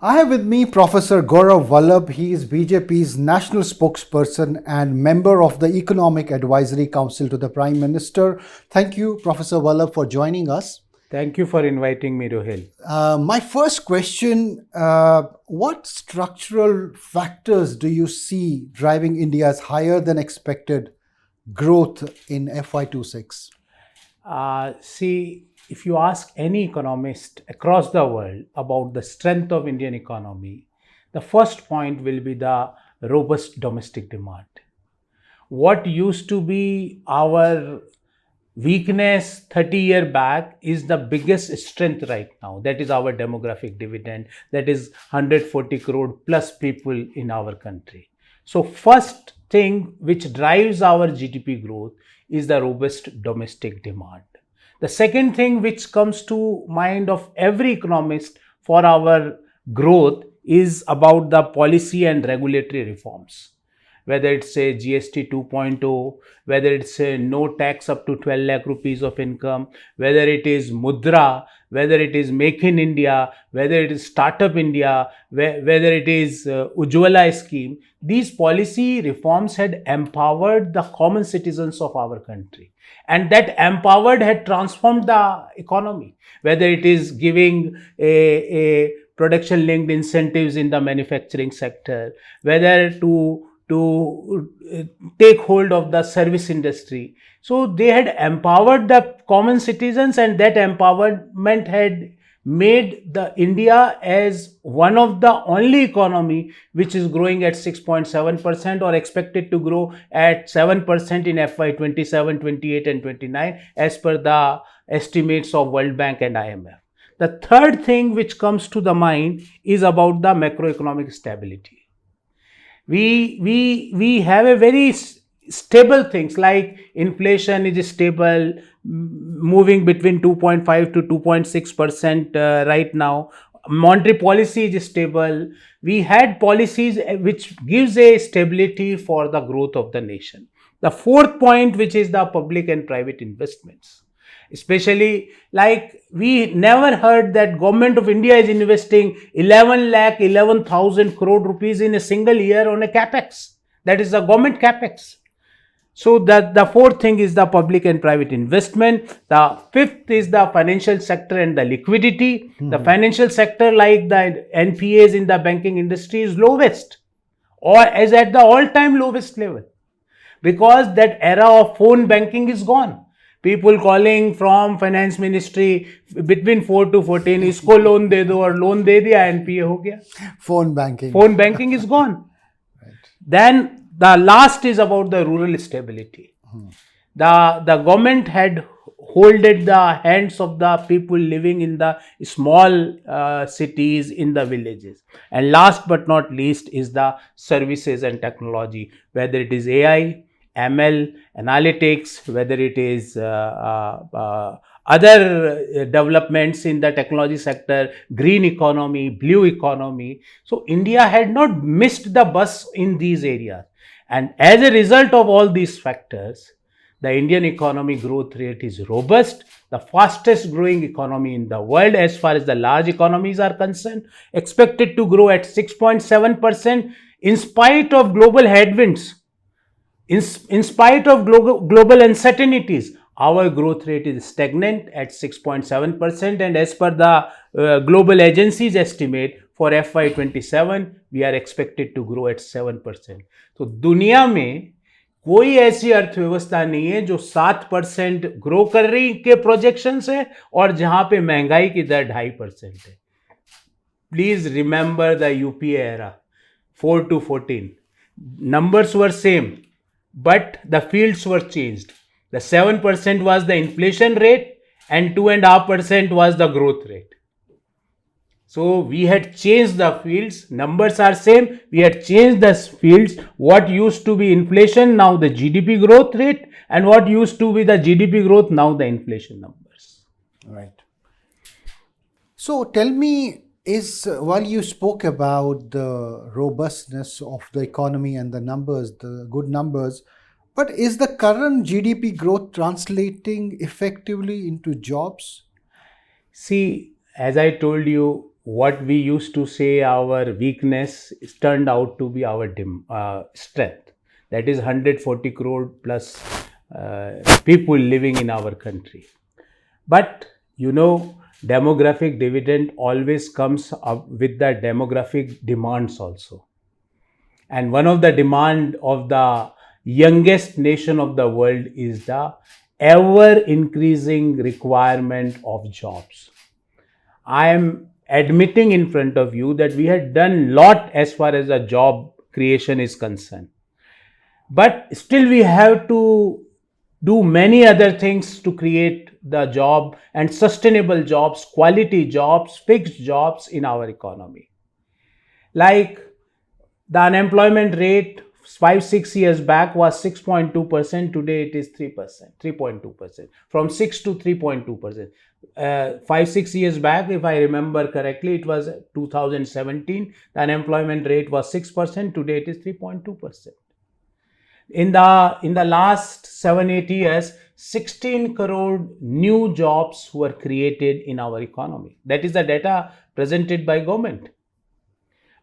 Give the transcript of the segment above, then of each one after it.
I have with me Professor Gourav Vallabh. He is BJP's national spokesperson and member of the Economic Advisory Council to the Prime Minister. Thank you, Professor Vallabh, for joining us. Thank you for inviting me, Ruhail. My first question, what structural factors do you see driving India's higher than expected growth in FY26? See, if you ask any economist across the world about the strength of Indian economy, the first point will be the robust domestic demand. What used to be our weakness 30 years back is the biggest strength right now. That is our demographic dividend. That is 140 crore plus people in our country. So first thing which drives our GDP growth is the robust domestic demand. The second thing which comes to mind of every economist for our growth is about the policy and regulatory reforms. Whether it's a GST 2.0, whether it's a no tax up to 12 lakh rupees of income, whether it is Mudra, whether it is Make in India, whether it is Startup India, whether it is Ujjwala scheme, these policy reforms had empowered the common citizens of our country. And that empowered had transformed the economy, whether it is giving a production linked incentives in the manufacturing sector, whether to take hold of the service industry. So they had empowered the common citizens, and that empowerment had made the India as one of the only economy which is growing at 6.7% or expected to grow at 7% in FY27, 28 and 29 as per the estimates of World Bank and IMF. The third thing which comes to the mind is about the macroeconomic stability. We have a very stable things like inflation is stable, moving between 2.5 to 2.6% right now. Monetary policy is stable. We had policies which gives a stability for the growth of the nation. The fourth point, which is the public and private investments. Especially like we never heard that government of India is investing 11,000 crore rupees in a single year on a capex. That is the government capex. So the fourth thing is the public and private investment. The fifth is the financial sector and the liquidity. The financial sector, like the NPAs in the banking industry, is lowest or is at the all-time lowest level, because that era of phone banking is gone. People calling from finance ministry between 4 to 14, isko loan de do, or loan de diya, NPA ho gaya. Phone banking. Phone banking is gone. Right. Then the last is about the rural stability. The government had holded the hands of the people living in the small cities, in the villages. And last but not least is the services and technology, whether it is AI, ML, analytics, whether it is other developments in the technology sector, green economy, blue economy. So India had not missed the bus in these areas. And as a result of all these factors, the Indian economy growth rate is robust, the fastest growing economy in the world as far as the large economies are concerned, expected to grow at 6.7% in spite of global headwinds. In spite of global uncertainties, our growth rate is stagnant at 6.7%, and as per the global agencies estimate for FY27, we are expected to grow at 7%. तो दुनिया में कोई ऐसी अर्थव्यवस्था नहीं है जो 7% grow कर रही के प्रोजेक्शंस है और जहां पे महंगाई की दर 2.5% है. Please remember the UPA era, 4 to 14. Numbers were same, but the fields were changed. The 7% was the inflation rate and 2.5% was the growth rate. So we had changed the fields. Numbers are same. We had changed the fields. What used to be inflation, now the GDP growth rate, and what used to be the GDP growth, now the inflation numbers. Right. So tell me, while you spoke about the robustness of the economy and the numbers, the good numbers, but is the current GDP growth translating effectively into jobs? See, as I told you, what we used to say our weakness is turned out to be our strength. That is 140 crore plus people living in our country. But demographic dividend always comes up with the demographic demands also. And one of the demand of the youngest nation of the world is the ever increasing requirement of jobs. I am admitting in front of you that we had done lot as far as the job creation is concerned. But still we have to do many other things to create the job and sustainable jobs, quality jobs, fixed jobs in our economy. Like the unemployment rate 5-6 years back was 6.2%. Today it is 3%, 3.2%, from 6 to 3.2%. 5-6 years back, if I remember correctly, it was 2017. The unemployment rate was 6%. Today it is 3.2%. In the last 7-8 years, 16 crore new jobs were created in our economy. That is the data presented by government.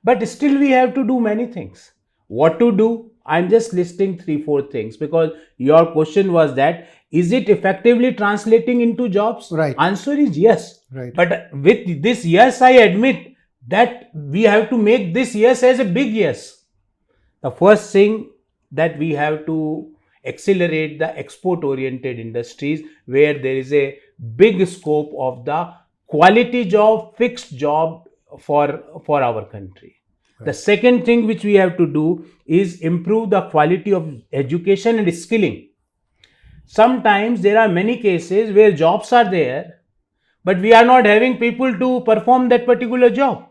But still we have to do many things. What to do? I'm just listing 3-4 things, because your question was that, is it effectively translating into jobs? Right. Answer is yes. Right. But with this yes, I admit that we have to make this yes as a big yes. The first thing that we have to accelerate the export oriented industries, where there is a big scope of the quality job, fixed job for our country. Right. The second thing which we have to do is improve the quality of education and skilling. Sometimes there are many cases where jobs are there, but we are not having people to perform that particular job.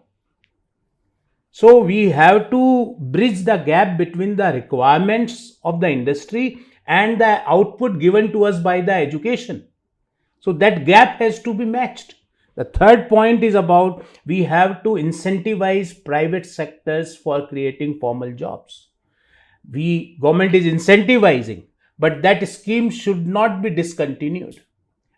So we have to bridge the gap between the requirements of the industry and the output given to us by the education. So that gap has to be matched. The third point is about, we have to incentivize private sectors for creating formal jobs. Government is incentivizing, but that scheme should not be discontinued.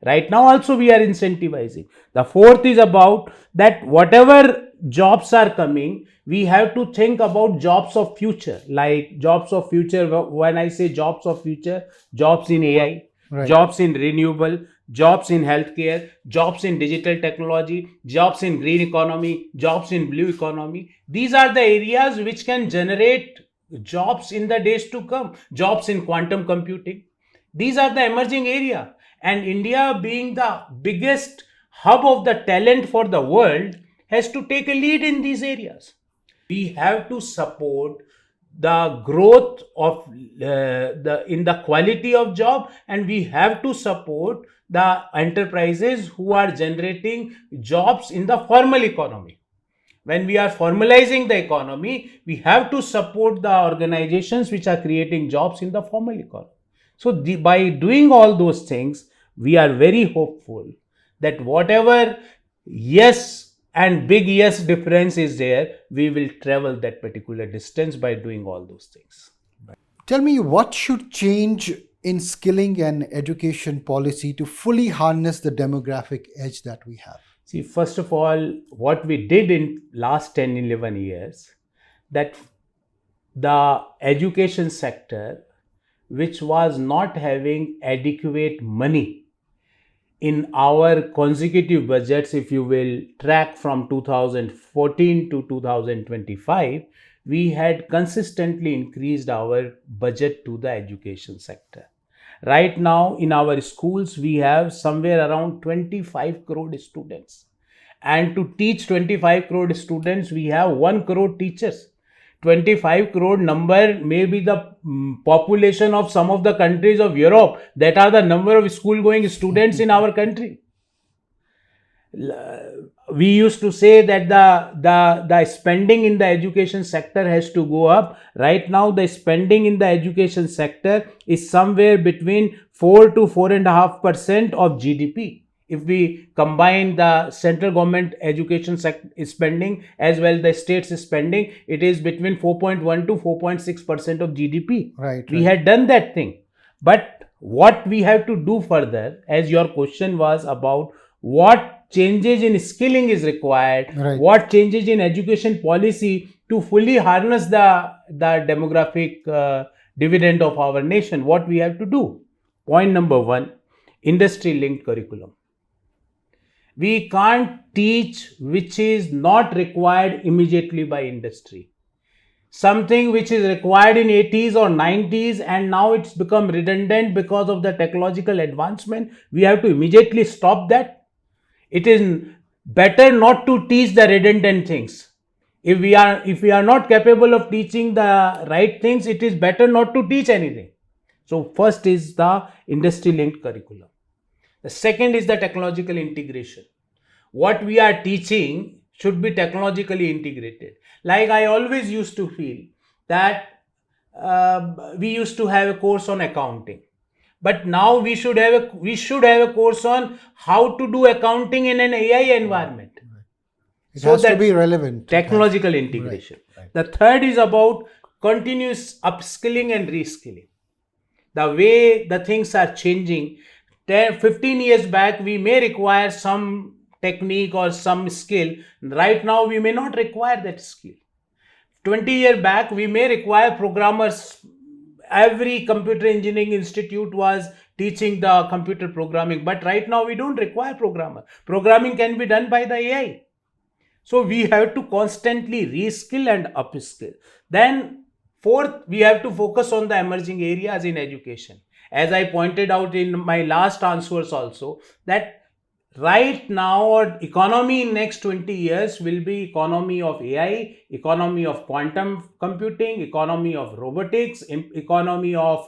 Right now also we are incentivizing. The fourth is about that whatever jobs are coming, we have to think about jobs of future. Like jobs of future, when I say jobs of future, jobs in AI, right, jobs in renewable, jobs in healthcare, jobs in digital technology, jobs in green economy, jobs in blue economy. These are the areas which can generate jobs in the days to come. Jobs in quantum computing. These are the emerging area. And India, being the biggest hub of the talent for the world, has to take a lead in these areas. We have to support the growth of in the quality of job, and we have to support the enterprises who are generating jobs in the formal economy. When we are formalizing the economy, we have to support the organizations which are creating jobs in the formal economy. So by doing all those things, we are very hopeful that whatever yes and big yes difference is there, we will travel that particular distance by doing all those things. Tell me, what should change in skilling and education policy to fully harness the demographic edge that we have? See, first of all, what we did in last 10-11 years, that the education sector, which was not having adequate money in our consecutive budgets, if you will track from 2014 to 2025, we had consistently increased our budget to the education sector. Right now in our schools, we have somewhere around 25 crore students. And to teach 25 crore students, we have 1 crore teachers. 25 crore number may be the population of some of the countries of Europe. That are the number of school going students in our country. We used to say that the spending in the education sector has to go up. Right now the spending in the education sector is somewhere between 4 to 4.5% of GDP. If we combine the central government education spending as well the state's spending, it is between 4.1 to 4.6% of GDP. Right. We had done that thing. But what we have to do further, as your question was about what changes in skilling is required, Right. what changes in education policy to fully harness the demographic dividend of our nation, what we have to do. Point number one, industry linked curriculum. We can't teach which is not required immediately by industry. Something which is required in 80s or 90s and now it's become redundant because of the technological advancement, we have to immediately stop that. It is better not to teach the redundant things. If we are not capable of teaching the right things, it is better not to teach anything. So first is the industry linked curriculum. The second is the technological integration. What we are teaching should be technologically integrated. Like I always used to feel that we used to have a course on accounting, but now we should have a course on how to do accounting in an AI environment. It has to be relevant. Technological integration. Right. The third is about continuous upskilling and reskilling. The way the things are changing, 10, 15 years back, we may require some technique or some skill. Right now, we may not require that skill. 20 years back, we may require programmers. Every computer engineering institute was teaching the computer programming, but right now we don't require programmer. Programming can be done by the AI. So we have to constantly reskill and upskill. Then fourth, we have to focus on the emerging areas in education. As I pointed out in my last answers also, that right now our economy in next 20 years will be economy of AI, economy of quantum computing, economy of robotics, economy of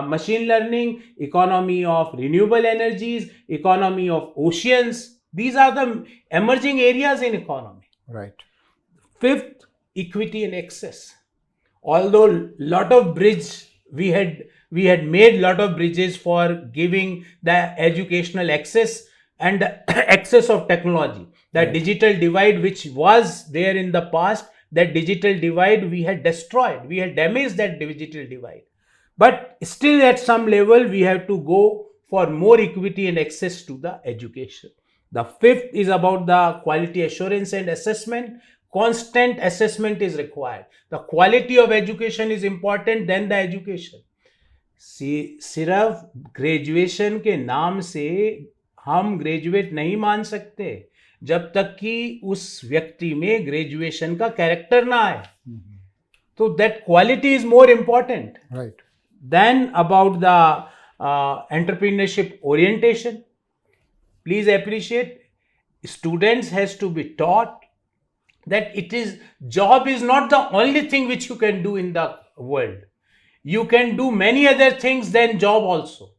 machine learning, economy of renewable energies, economy of oceans. These are the emerging areas in economy. Right. Fifth, equity and access. Although lot of bridge we had made lot of bridges for giving the educational access and the access of technology. The digital divide which was there in the past, that digital divide we had destroyed. We had damaged that digital divide. But still at some level we have to go for more equity and access to the education. The fifth is about the quality assurance and assessment. Constant assessment is required. The quality of education is important than the education. सिर्फ graduation के नाम से हम graduate नहीं मान सकते जब तक कि उस व्यक्ति में ग्रेजुएशन का कैरेक्टर ना आए. तो that quality is more important. Right. Then about the entrepreneurship orientation, please appreciate, students has to be taught that job is not the only thing which you can do in the world. You can do many other things than job also.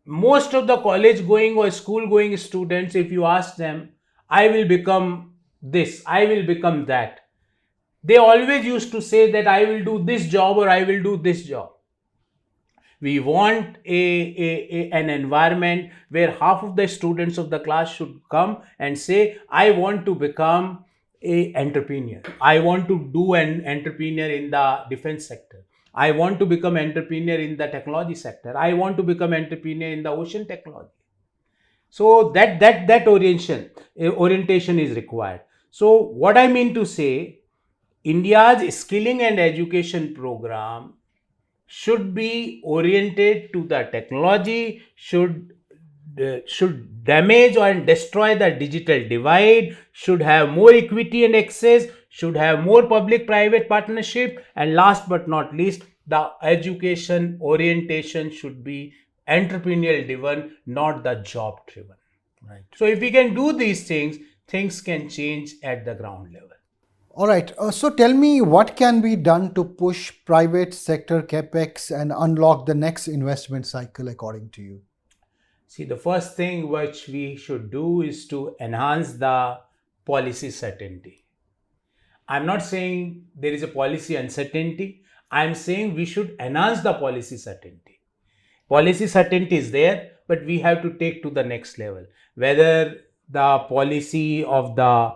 Most of the college going or school going students, if you ask them, I will become this, I will become that, they always used to say that I will do this job or I will do this job. We want an environment where half of the students of the class should come and say, I want to become an entrepreneur. I want to do an entrepreneur in the defense sector. I want to become entrepreneur in the technology sector. I want to become entrepreneur in the ocean technology. So that orientation is required. So what I mean to say, India's skilling and education program should be oriented to the technology, should damage or destroy the digital divide, should have more equity and access, should have more public-private partnership, and last but not least, the education orientation should be entrepreneurial driven, not the job driven. Right. So if we can do these things, things can change at the ground level. All right. So tell me, what can be done to push private sector capex and unlock the next investment cycle according to you? See, the first thing which we should do is to enhance the policy certainty. I'm not saying there is a policy uncertainty. I'm saying we should enhance the policy certainty. Policy certainty is there, but we have to take to the next level. Whether the policy of the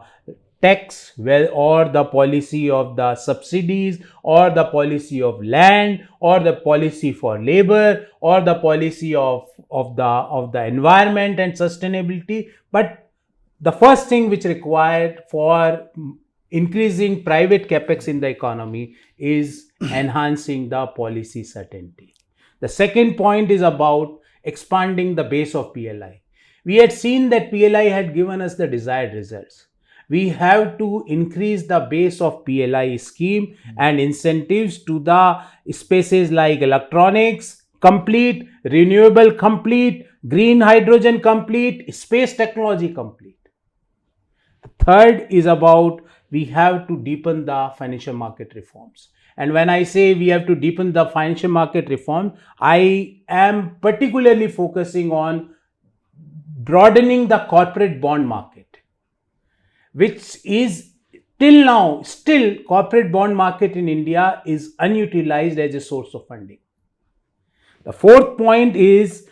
tax, or the policy of the subsidies, or the policy of land, or the policy for labor, or the policy of the environment and sustainability, but the first thing which required for increasing private capex in the economy is enhancing the policy certainty. The second point is about expanding the base of PLI. We had seen that PLI had given us the desired results. We have to increase the base of PLI scheme and incentives to the spaces like electronics complete, renewable complete, green hydrogen complete, space technology complete. Third is about we have to deepen the financial market reforms. And when I say we have to deepen the financial market reform, I am particularly focusing on broadening the corporate bond market, which is till now, still corporate bond market in India is unutilized as a source of funding. The fourth point is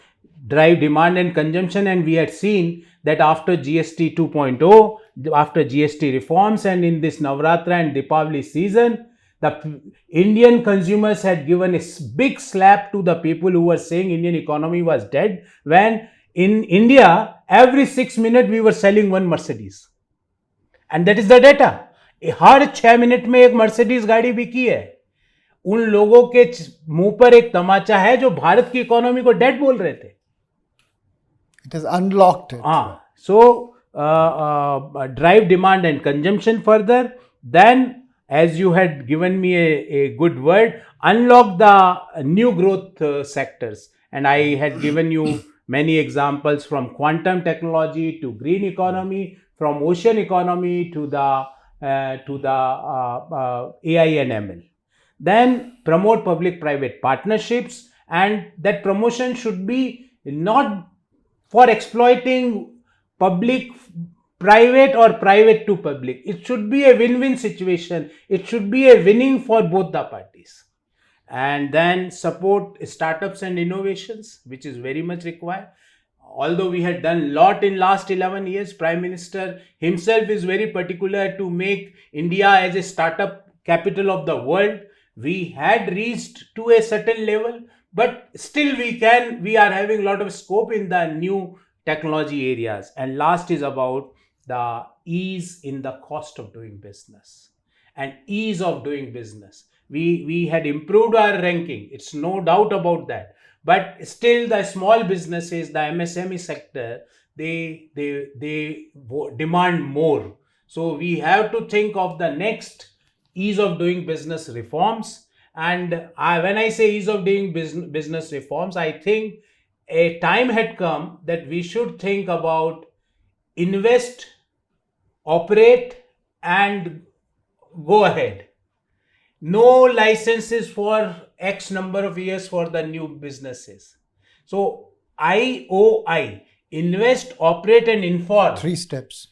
drive demand and consumption, and we had seen that after GST 2.0, after GST reforms, and in this Navratra and Deepavali season, the Indian consumers had given a big slap to the people who were saying Indian economy was dead, when in India, every 6 minutes we were selling one Mercedes. And that is the data. Her 6 minute में एक Mercedes गाड़ी बिकी है. उन लोगों के मुंह पर एक तमाचा है जो भारत की इकोनॉमी को डेड बोल रहे थे. It has unlocked it. So drive demand and consumption further. Then, as you had given me a good word, unlock the new growth sectors. And I had given you many examples, from quantum technology to green economy, from ocean economy to the AI and ML. Then promote public-private partnerships, and that promotion should be not for exploiting public private or private to public. It should be a win-win situation. It should be a winning for both the parties. And then support startups and innovations, which is very much required. Although we had done a lot in last 11 years, Prime Minister himself is very particular to make India as a startup capital of the world. We had reached to a certain level, but still we are having a lot of scope in the new technology areas. And last is about the ease in the cost of doing business and ease of doing business. We had improved our ranking. It's no doubt about that. But still the small businesses, the MSME sector, they demand more. So we have to think of the next ease of doing business reforms. And when I say ease of doing business reforms, I think a time had come that we should think about invest, operate, and go ahead. No licenses for X number of years for the new businesses. So IOI, invest, operate, and inform. 3 steps.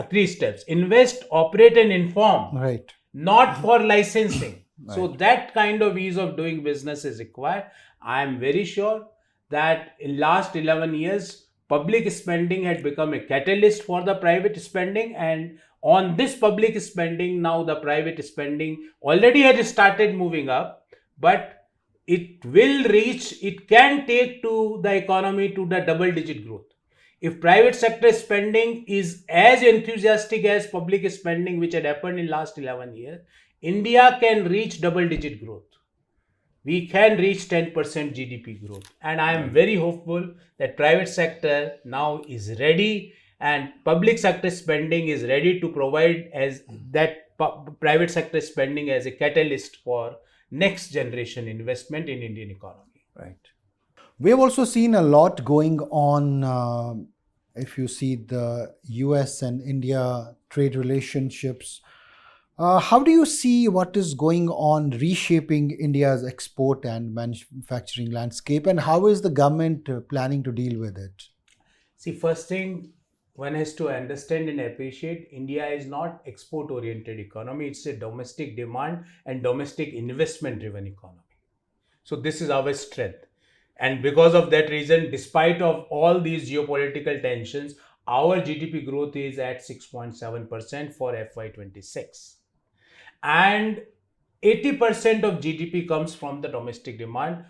3 steps. Invest, operate, and inform. Right. Not for licensing. Right. So that kind of ease of doing business is required. I am very sure that in last 11 years, public spending had become a catalyst for the private spending, and on this public spending, now the private spending already has started moving up, but it can take to the economy to the double-digit growth. If private sector spending is as enthusiastic as public spending, which had happened in last 11 years, India can reach double-digit growth. We can reach 10% GDP growth. And I am very hopeful that private sector now is ready, and public sector spending is ready to provide as that private sector spending as a catalyst for next generation investment in Indian economy. Right. We have also seen a lot going on. If you see the US and India trade relationships, how do you see what is going on reshaping India's export and manufacturing landscape, and how is the government planning to deal with it? See, first thing one has to understand and appreciate, India is not export oriented economy. It's a domestic demand and domestic investment driven economy. So this is our strength. And because of that reason, despite of all these geopolitical tensions, our GDP growth is at 6.7% for FY26. And 80% of GDP comes from the domestic demand.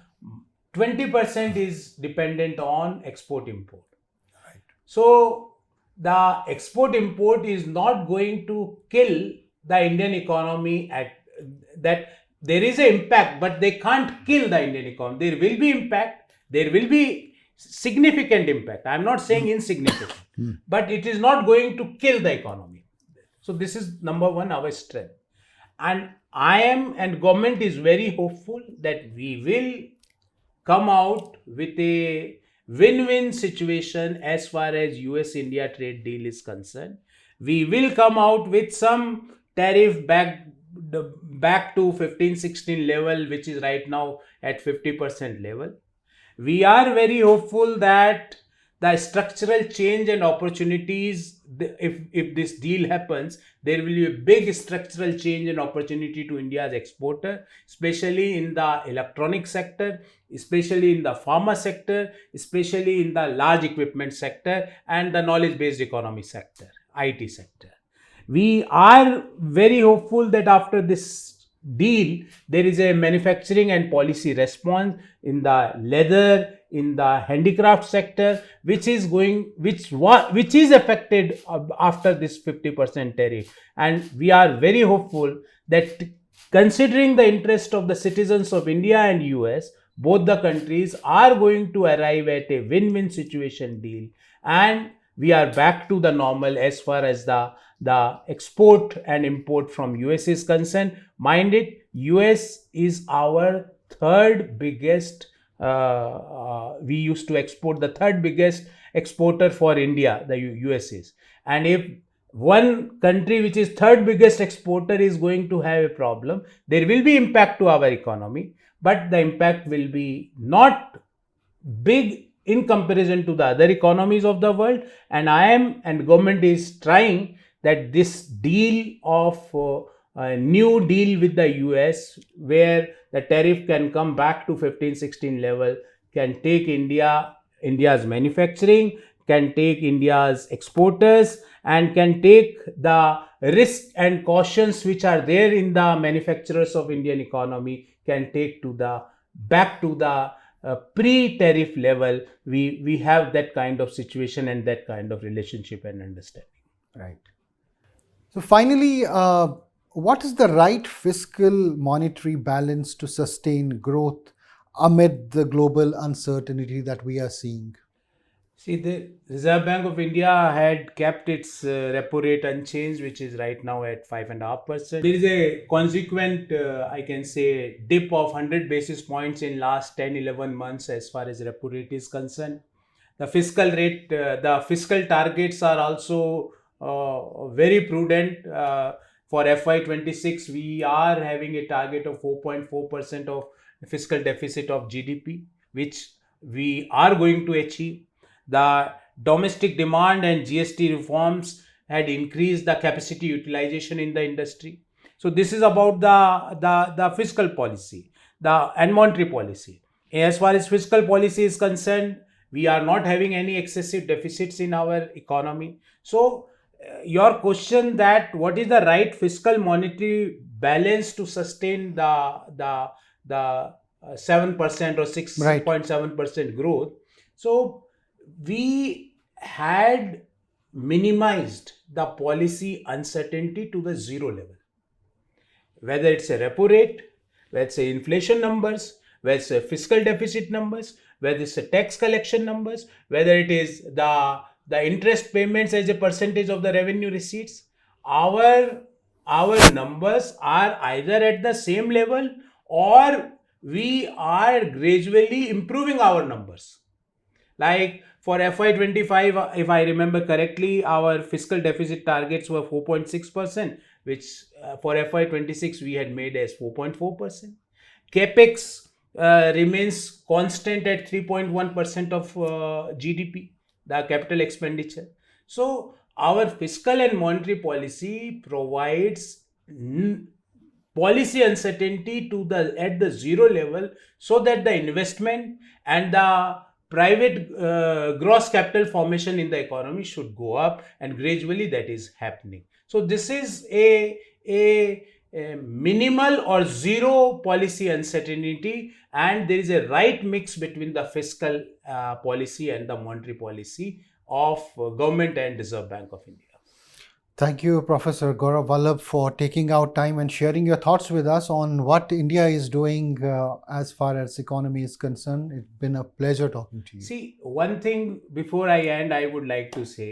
20% is dependent on export import. Right. So the export import is not going to kill the Indian economy at that. There is an impact, but they can't kill the Indian economy. There will be impact, there will be significant impact. I'm not saying insignificant, but it is not going to kill the economy. So this is number one, our strength. And I am and government is very hopeful that we will come out with a win-win situation as far as US-India trade deal is concerned. We will come out with some tariff back to 15-16 level, which is right now at 50% level. We are very hopeful that the structural change and opportunities, if this deal happens, there will be a big structural change and opportunity to India's exporter, especially in the electronic sector, especially in the pharma sector, especially in the large equipment sector and the knowledge based economy sector, IT sector. We are very hopeful that after this deal, there is a manufacturing and policy response in the leather, in the handicraft sector, which is affected after this 50% tariff. And we are very hopeful that, considering the interest of the citizens of India and US, both the countries are going to arrive at a win-win situation deal, and we are back to the normal as far as the export and import from US is concerned. Mind it, US is our third biggest, we used to export, the third biggest exporter for India, the US is. And if one country which is third biggest exporter is going to have a problem, there will be impact to our economy, but the impact will be not big in comparison to the other economies of the world. And and government is trying that this deal of a new deal with the US, where the tariff can come back to 15-16 level, can take India's manufacturing, can take India's exporters, and can take the risks and cautions which are there in the manufacturers of Indian economy, can take to the back to the pre-tariff level. We have that kind of situation and that kind of relationship and understanding. Right. So finally, what is the right fiscal monetary balance to sustain growth amid the global uncertainty that we are seeing? See, the Reserve Bank of India had kept its repo rate unchanged, which is right now at 5.5%. There is a consequent, I can say, dip of 100 basis points in last 10-11 months as far as repo rate is concerned. The fiscal rate, the fiscal targets are also very prudent. For FY26, we are having a target of 4.4% of fiscal deficit of GDP, which we are going to achieve. The domestic demand and GST reforms had increased the capacity utilization in the industry. So this is about the fiscal policy, and monetary policy. As far as fiscal policy is concerned, we are not having any excessive deficits in our economy. So your question that what is the right fiscal monetary balance to sustain the 7% or 6.7% growth. So we had minimized the policy uncertainty to the zero level. Whether it's a repo rate, whether it's a inflation numbers, whether it's a fiscal deficit numbers, whether it's a tax collection numbers, whether it is the interest payments as a percentage of the revenue receipts, our numbers are either at the same level or we are gradually improving our numbers. Like for FY25, if I remember correctly, our fiscal deficit targets were 4.6%, which for FY26 we had made as 4.4%. Capex remains constant at 3.1% of GDP, the capital expenditure. So our fiscal and monetary policy provides policy uncertainty at the zero level, so that the investment and the private gross capital formation in the economy should go up, and gradually that is happening. So this is a minimal or zero policy uncertainty, and there is a right mix between the fiscal policy and the monetary policy of government and Reserve Bank of India. Thank you, Professor Gourav Vallabh, for taking out time and sharing your thoughts with us on what India is doing as far as economy is concerned. It's been a pleasure talking to you. See, one thing before I end, I would like to say,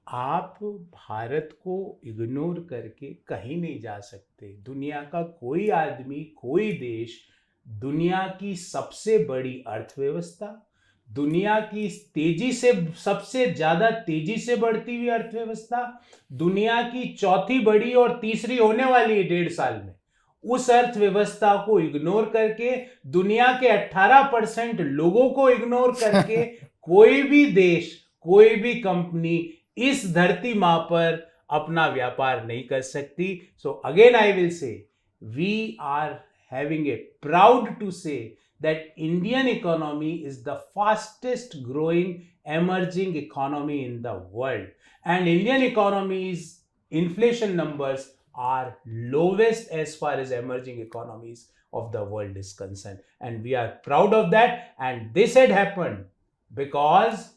आप भारत को ignore करके कहीं नहीं जा सकते. दुनिया का कोई आदमी, कोई देश, दुनिया की सबसे बड़ी अर्थव्यवस्था, दुनिया की सबसे ज्यादा तेजी से बढ़ती हुई अर्थव्यवस्था, दुनिया की चौथी बड़ी और तीसरी होने वाली है 1.5 साल में, उस अर्थव्यवस्था को इग्नोर करके, दुनिया के 18% लोगों को इग्नोर करके कोई भी देश, कोई भी कंपनी इस धरती मां पर अपना व्यापार नहीं कर सकती. So again I will say, we are having a proud to say that Indian economy is the fastest growing emerging economy in the world, and Indian economy's inflation numbers are lowest as far as emerging economies of the world is concerned, and we are proud of that. And this had happened because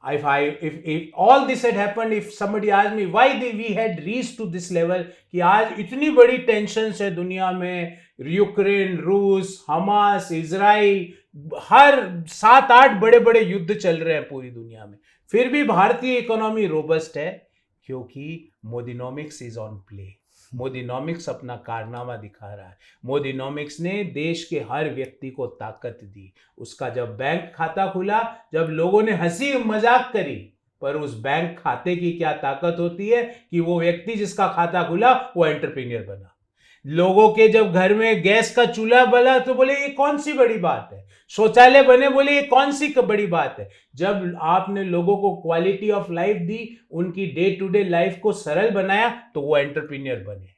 if all this had happened, if somebody asked me why we had reached to this level, कि आज इतनी बड़ी tensions है दुनिया में, Ukraine, रूस, Hamas, Israel, हर 7-8 बड़े बड़े युद्ध चल रहे हैं पूरी दुनिया में, फिर भी भारतीय इकोनॉमी रोबस्ट है, क्योंकि Modinomics is on play. Modinomics अपना कारनामा दिखा रहा है. मोदीनॉमिक्स ने देश के हर व्यक्ति को ताकत दी. उसका जब बैंक खाता खुला, जब लोगों ने हंसी मजाक करी, पर उस बैंक खाते की क्या ताकत होती है कि वो व्यक्ति जिसका खाता खुला वो एंटरप्रेन्योर बना. लोगों के जब घर में गैस का चूल्हा बना तो बोले ये कौन सी बड़ी बात है. शौचालय बने, बोले ये कौन सी बड़ी बात है. जब आपने लोगों को क्वालिटी ऑफ लाइफ दी, उनकी डे टू डे लाइफ को सरल बनाया, तो वो एंटरप्रेन्योर बने.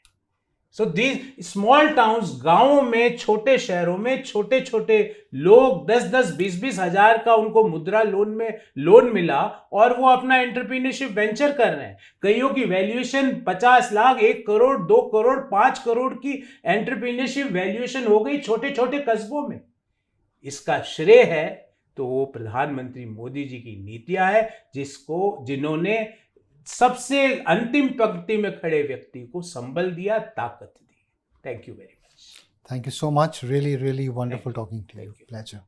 सो दीज स्मॉल टाउन्स, गांवों में, छोटे शहरों में छोटे छोटे लोग 10-10, 20-20 हजार का उनको मुद्रा लोन मिला और वो अपना एंटरप्रेन्योरशिप वेंचर कर रहे हैं. कईयों की वैल्यूएशन 50 लाख, 1 करोड़, 2 करोड़, 5 करोड़ की एंटरप्रेन्योरशिप वैल्यूएशन हो गई छोटे छोटे कस्बों में. इसका श्रेय है तो वो प्रधानमंत्री मोदी जी की नीतियां है, जिन्होंने सबसे अंतिम पंक्ति में खड़े व्यक्ति को संबल दिया, ताकत दी. Thank you very much. Thank you so much. Really, really wonderful talking to you. Pleasure.